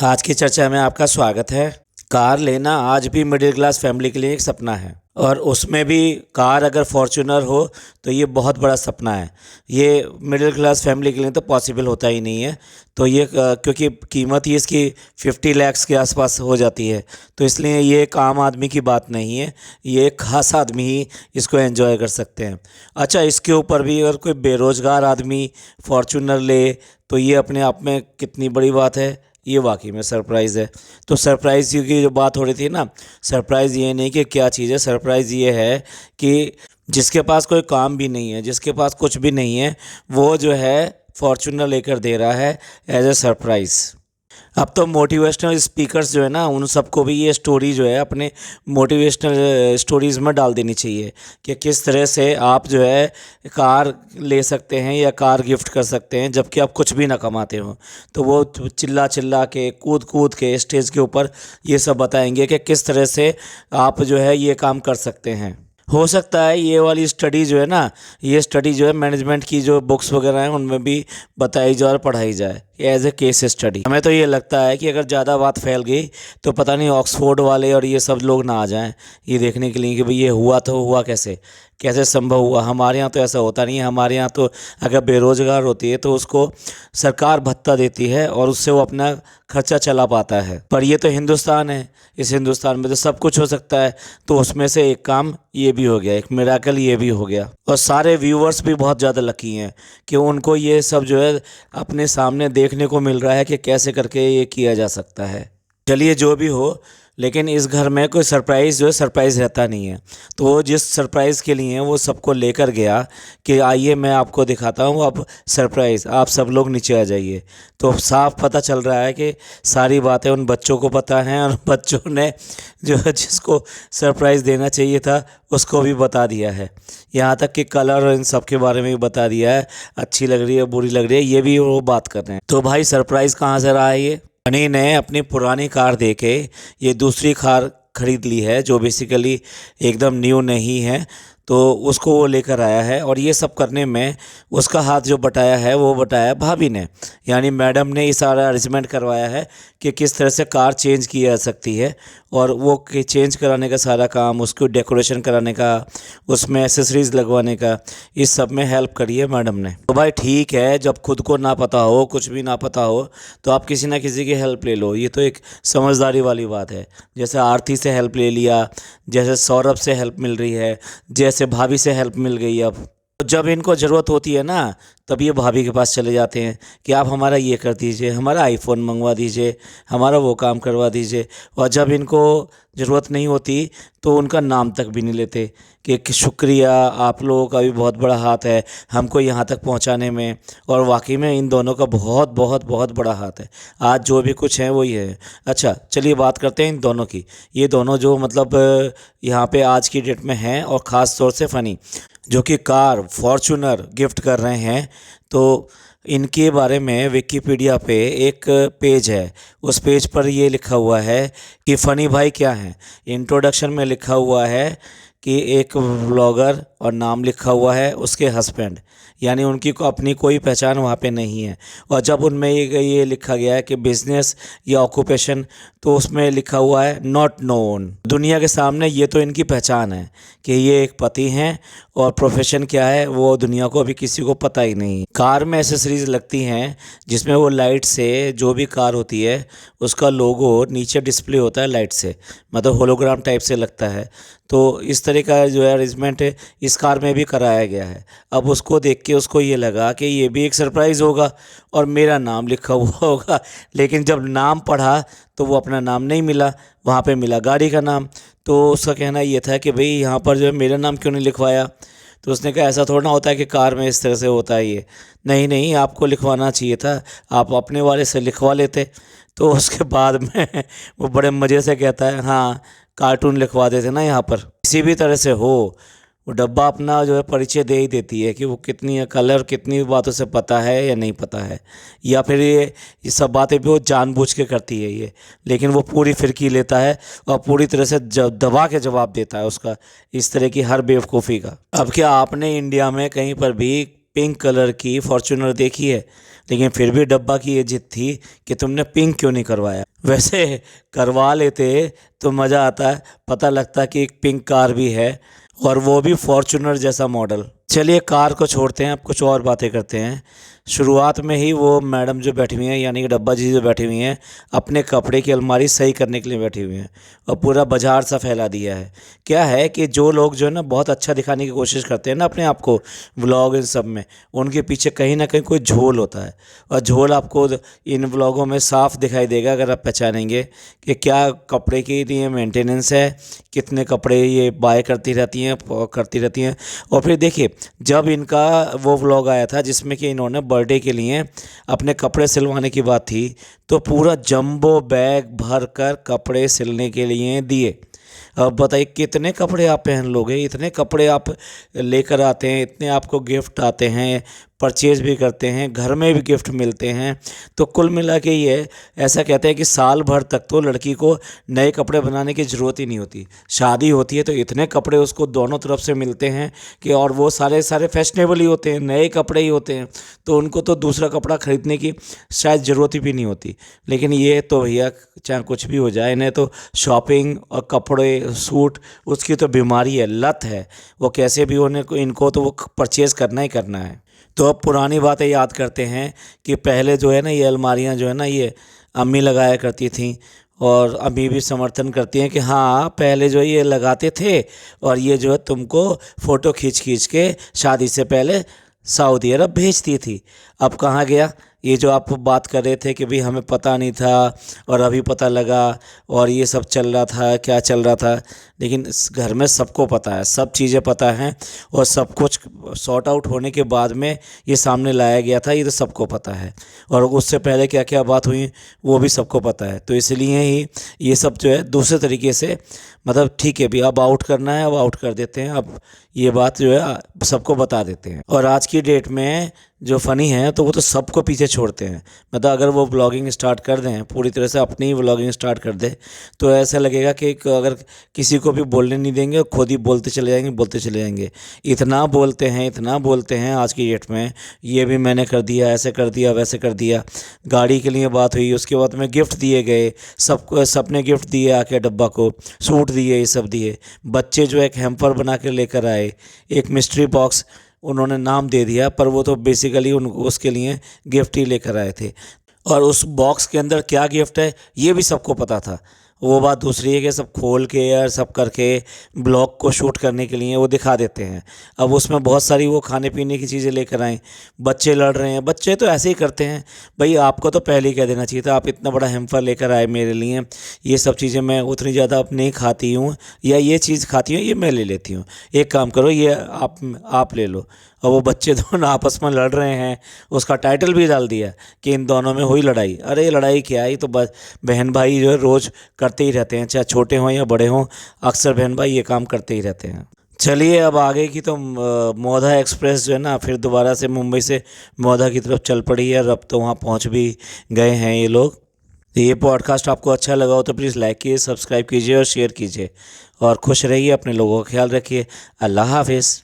आज की चर्चा में आपका स्वागत है। कार लेना आज भी मिडिल क्लास फैमिली के लिए एक सपना है और उसमें भी कार अगर फॉर्च्यूनर हो तो ये बहुत बड़ा सपना है। ये मिडिल क्लास फैमिली के लिए तो पॉसिबल होता ही नहीं है। तो ये क्योंकि कीमत ही इसकी 50 लाख के आसपास हो जाती है, तो इसलिए ये एक आम आदमी की बात नहीं है। ये एक खास आदमी ही इसको एंजॉय कर सकते हैं। अच्छा, इसके ऊपर भी अगर कोई बेरोज़गार आदमी फॉर्च्यूनर ले तो ये अपने आप में कितनी बड़ी बात है। ये वाकई में सरप्राइज़ है। तो सरप्राइज़ की जो बात हो रही थी ना, सरप्राइज़ ये नहीं कि क्या चीज़ है, सरप्राइज़ ये है कि जिसके पास कोई काम भी नहीं है, जिसके पास कुछ भी नहीं है, वो जो है फॉर्च्यूनर लेकर दे रहा है एज ए सरप्राइज़। अब तो मोटिवेशनल स्पीकर्स जो है ना, उन सबको भी ये स्टोरी जो है अपने मोटिवेशनल स्टोरीज़ में डाल देनी चाहिए कि किस तरह से आप जो है कार ले सकते हैं या कार गिफ्ट कर सकते हैं जबकि आप कुछ भी ना कमाते हो। तो वो चिल्ला चिल्ला के कूद कूद के स्टेज के ऊपर ये सब बताएंगे कि किस तरह से आप जो है ये काम कर सकते हैं। हो सकता है ये वाली स्टडी जो है ना, ये स्टडी जो है मैनेजमेंट की जो बुक्स वगैरह हैं उनमें भी बताई जाए और पढ़ाई जाए एज ए केस स्टडी। हमें तो ये लगता है कि अगर ज़्यादा बात फैल गई तो पता नहीं ऑक्सफोर्ड वाले और ये सब लोग ना आ जाएं ये देखने के लिए कि भाई ये हुआ तो हुआ कैसे, कैसे संभव हुआ। हमारे यहाँ तो ऐसा होता नहीं है। हमारे यहाँ तो अगर बेरोज़गार होती है तो उसको सरकार भत्ता देती है और उससे वो अपना खर्चा चला पाता है। पर ये तो हिंदुस्तान है, इस हिंदुस्तान में तो सब कुछ हो सकता है। तो उसमें से एक काम ये भी हो गया, एक मिराकल ये भी हो गया। और सारे व्यूअर्स भी बहुत ज़्यादा लकी हैं कि उनको ये सब जो है अपने सामने देखने को मिल रहा है कि कैसे करके ये किया जा सकता है। चलिए जो भी हो, लेकिन इस घर में कोई सरप्राइज़ जो है सरप्राइज़ रहता नहीं है। तो वो जिस सरप्राइज़ के लिए वो सबको लेकर गया कि आइए मैं आपको दिखाता हूँ अब सरप्राइज़, आप सब लोग नीचे आ जाइए। तो साफ पता चल रहा है कि सारी बातें उन बच्चों को पता हैं और बच्चों ने जो है जिसको सरप्राइज़ देना चाहिए था उसको भी बता दिया है। यहाँ तक कि कलर और इन सब के बारे में भी बता दिया है, अच्छी लग रही है बुरी लग रही है ये भी वो बात कर रहे हैं। तो भाई सरप्राइज़ कहाँ से रहा है ये? हनी ने अपनी पुरानी कार देके ये दूसरी कार खरीद ली है जो बेसिकली एकदम न्यू नहीं है। तो उसको वो लेकर आया है और ये सब करने में उसका हाथ जो बटाया है वो बटाया भाभी ने, यानी मैडम ने ये सारा अरेंजमेंट करवाया है कि किस तरह से कार चेंज की जा सकती है। और वो चेंज कराने का सारा काम, उसको डेकोरेशन कराने का, उसमें एसेसरीज़ लगवाने का, इस सब में हेल्प करी है मैडम ने। तो भाई ठीक है, जब खुद को ना पता हो, कुछ भी ना पता हो, तो आप किसी ना किसी की हेल्प ले लो। ये तो एक समझदारी वाली बात है। जैसे आरती से हेल्प ले लिया, जैसे सौरभ से हेल्प मिल रही है, जैसे भाभी से हेल्प मिल गई। अब तो जब इनको ज़रूरत होती है ना, तब ये भाभी के पास चले जाते हैं कि आप हमारा ये कर दीजिए, हमारा आईफोन मंगवा दीजिए, हमारा वो काम करवा दीजिए। और जब इनको ज़रूरत नहीं होती तो उनका नाम तक भी नहीं लेते कि शुक्रिया, आप लोगों का भी बहुत बड़ा हाथ है हमको यहाँ तक पहुँचाने में। और वाकई में इन दोनों का बहुत बहुत बहुत बड़ा हाथ है। आज जो भी कुछ है वही है। अच्छा चलिए बात करते हैं इन दोनों की। ये दोनों जो मतलब यहाँ पे आज की डेट में हैं और ख़ास तौर से फ़नी जो कि कार फॉर्च्यूनर गिफ्ट कर रहे हैं। तो इनके बारे में विकिपीडिया पे एक पेज है, उस पेज पर ये लिखा हुआ है कि फ़नी भाई क्या हैं। इंट्रोडक्शन में लिखा हुआ है कि एक व्लॉगर और नाम लिखा हुआ है उसके हस्बैंड, यानी उनकी को अपनी कोई पहचान वहाँ पे नहीं है। और जब उनमें ये लिखा गया है कि बिज़नेस या ऑक्यूपेशन, तो उसमें लिखा हुआ है नॉट नोन। दुनिया के सामने ये तो इनकी पहचान है कि ये एक पति हैं और प्रोफेशन क्या है वो दुनिया को अभी किसी को पता ही नहीं। कार में एसेसरीज़ लगती हैं जिसमें वो लाइट से, जो भी कार होती है उसका लोगो नीचे डिस्प्ले होता है लाइट से, मतलब होलोग्राम टाइप से लगता है। तो इस तरह का जो है अरेंजमेंट इस कार में भी कराया गया है। अब उसको देख के उसको ये लगा कि ये भी एक सरप्राइज़ होगा और मेरा नाम लिखा हुआ होगा। लेकिन जब नाम पढ़ा तो वो अपना नाम नहीं मिला, वहाँ पे मिला गाड़ी का नाम। तो उसका कहना ये था कि भाई यहाँ पर जो है मेरा नाम क्यों नहीं लिखवाया। तो उसने कहा ऐसा थोड़ा ना होता है कि कार में इस तरह से होता है ये, नहीं नहीं आपको लिखवाना चाहिए था, आप अपने वाले से लिखवा लेते। तो उसके बाद में वो बड़े मज़े से कहता है हाँ कार्टून लिखवा देते ना यहाँ पर। किसी भी तरह से हो वो डब्बा अपना जो है परिचय दे ही देती है कि वो कितनी कलर कितनी बातों से पता है या नहीं पता है, या फिर ये सब बातें भी वो जानबूझ के करती है ये। लेकिन वो पूरी फिरकी लेता है और पूरी तरह से दबा के जवाब देता है उसका, इस तरह की हर बेवकूफ़ी का। अब क्या आपने इंडिया में कहीं पर भी पिंक कलर की फॉर्च्यूनर देखी है, लेकिन फिर भी डब्बा की ये जिद थी कि तुमने पिंक क्यों नहीं करवाया। वैसे करवा लेते तो मज़ा आता है, पता लगता कि एक पिंक कार भी है और वो भी फॉर्च्यूनर जैसा मॉडल। चलिए कार को छोड़ते हैं, अब कुछ और बातें करते हैं। शुरुआत में ही वो मैडम जो बैठी हुई हैं, यानी कि डब्बा जी जो बैठी हुई हैं, अपने कपड़े की अलमारी सही करने के लिए बैठी हुई हैं और पूरा बाजार सा फैला दिया है। क्या है कि जो लोग जो है ना बहुत अच्छा दिखाने की कोशिश करते हैं ना अपने आप को व्लॉग इन सब में, उनके पीछे कहीं ना कहीं कोई झोल होता है। और झोल आपको इन व्लॉगों में साफ दिखाई देगा अगर आप पहचानेंगे कि क्या कपड़े की ये मेंटेनेंस है, कितने कपड़े ये बाय करती रहती हैं। और फिर देखिए, जब इनका वो व्लॉग आया था जिसमें कि इन्होंने बर्थडे के लिए अपने कपड़े सिलवाने की बात थी, तो पूरा जंबो बैग भर कर कपड़े सिलने के लिए दिए। अब बताइए कितने कपड़े आप पहन लोगे, इतने कपड़े आप लेकर आते हैं, इतने आपको गिफ्ट आते हैं, परचेज़ भी करते हैं, घर में भी गिफ्ट मिलते हैं। तो कुल मिला के ये ऐसा कहते हैं कि साल भर तक तो लड़की को नए कपड़े बनाने की ज़रूरत ही नहीं होती। शादी होती है तो इतने कपड़े उसको दोनों तरफ से मिलते हैं कि, और वो सारे सारे फैशनेबल ही होते हैं, नए कपड़े ही होते हैं, तो उनको तो दूसरा कपड़ा ख़रीदने की शायद ज़रूरत ही भी नहीं होती। लेकिन ये तो भैया चाहे कुछ भी हो जाए, इन्हें तो शॉपिंग और कपड़े सूट उसकी तो बीमारी है, लत है। वो कैसे भी होने को इनको तो वो परचेज़ करना ही करना है। तो अब पुरानी बातें याद करते हैं कि पहले जो है ना ये अलमारियाँ जो है ना ये अम्मी लगाया करती थीं, और अभी भी समर्थन करती हैं कि हाँ पहले जो ये लगाते थे और ये जो है तुमको फ़ोटो खींच खींच के शादी से पहले सऊदी अरब भेजती थी। अब कहाँ गया ये जो आप बात कर रहे थे कि भाई हमें पता नहीं था और अभी पता लगा और ये सब चल रहा था, क्या चल रहा था। लेकिन इस घर में सबको पता है, सब चीज़ें पता हैं, और सब कुछ सॉर्ट आउट होने के बाद में ये सामने लाया गया था, ये तो सबको पता है। और उससे पहले क्या क्या बात हुई वो भी सबको पता है। तो इसलिए ही ये सब जो है दूसरे तरीके से, मतलब ठीक है भी अब आउट करना है, अब आउट कर देते हैं, अब ये बात जो है सबको बता देते हैं। और आज की डेट में जो फ़नी है तो वो तो सबको पीछे छोड़ते हैं। मतलब अगर वो ब्लॉगिंग स्टार्ट कर दें, पूरी तरह से अपनी ही ब्लॉगिंग स्टार्ट कर दें, तो ऐसा लगेगा कि अगर किसी को भी बोलने नहीं देंगे, खुद ही बोलते चले जाएंगे। इतना बोलते हैं आज की डेट में, ये भी मैंने कर दिया, ऐसे कर दिया, वैसे कर दिया। गाड़ी के लिए बात हुई, उसके बाद में गिफ्ट दिए गए, सबने गिफ्ट दिए, आके डब्बा को सूट दिए, ये सब दिए। बच्चे जो एक हैम्पर बना के लेकर आए, एक मिस्ट्री बॉक्स उन्होंने नाम दे दिया, पर वो तो बेसिकली उसके लिए गिफ्ट ही लेकर आए थे। और उस बॉक्स के अंदर क्या गिफ्ट है ये भी सबको पता था। वो बात दूसरी है कि सब खोल के और सब करके ब्लॉग को शूट करने के लिए वो दिखा देते हैं। अब उसमें बहुत सारी वो खाने पीने की चीज़ें लेकर आए, बच्चे लड़ रहे हैं, बच्चे तो ऐसे ही करते हैं। भाई आपको तो पहले ही कह देना चाहिए था, आप इतना बड़ा हैम्पर लेकर आए मेरे लिए, ये सब चीज़ें मैं उतनी ज़्यादा अब नहीं खाती हूँ, या ये चीज़ खाती हूँ ये मैं ले लेती हूँ, एक काम करो ये आप ले लो। और वो बच्चे दोनों आपस में लड़ रहे हैं, उसका टाइटल भी डाल दिया कि इन दोनों में हुई लड़ाई। अरे लड़ाई क्या है, तो बस बहन भाई जो है रोज़ करते ही रहते हैं, चाहे छोटे हों या बड़े हों, अक्सर बहन भाई ये काम करते ही रहते हैं। चलिए अब आगे की तो मोधा एक्सप्रेस जो है ना फिर दोबारा से मुंबई से मोधा की तरफ चल पड़ी है, और अब तो वहाँ पहुँच भी गए हैं ये लोग। तो ये पॉडकास्ट आपको अच्छा लगा हो तो प्लीज़ लाइक कीजिए, सब्सक्राइब कीजिए और शेयर कीजिए, और खुश रहिए, अपने लोगों का ख्याल रखिए। अल्लाह हाफिज़।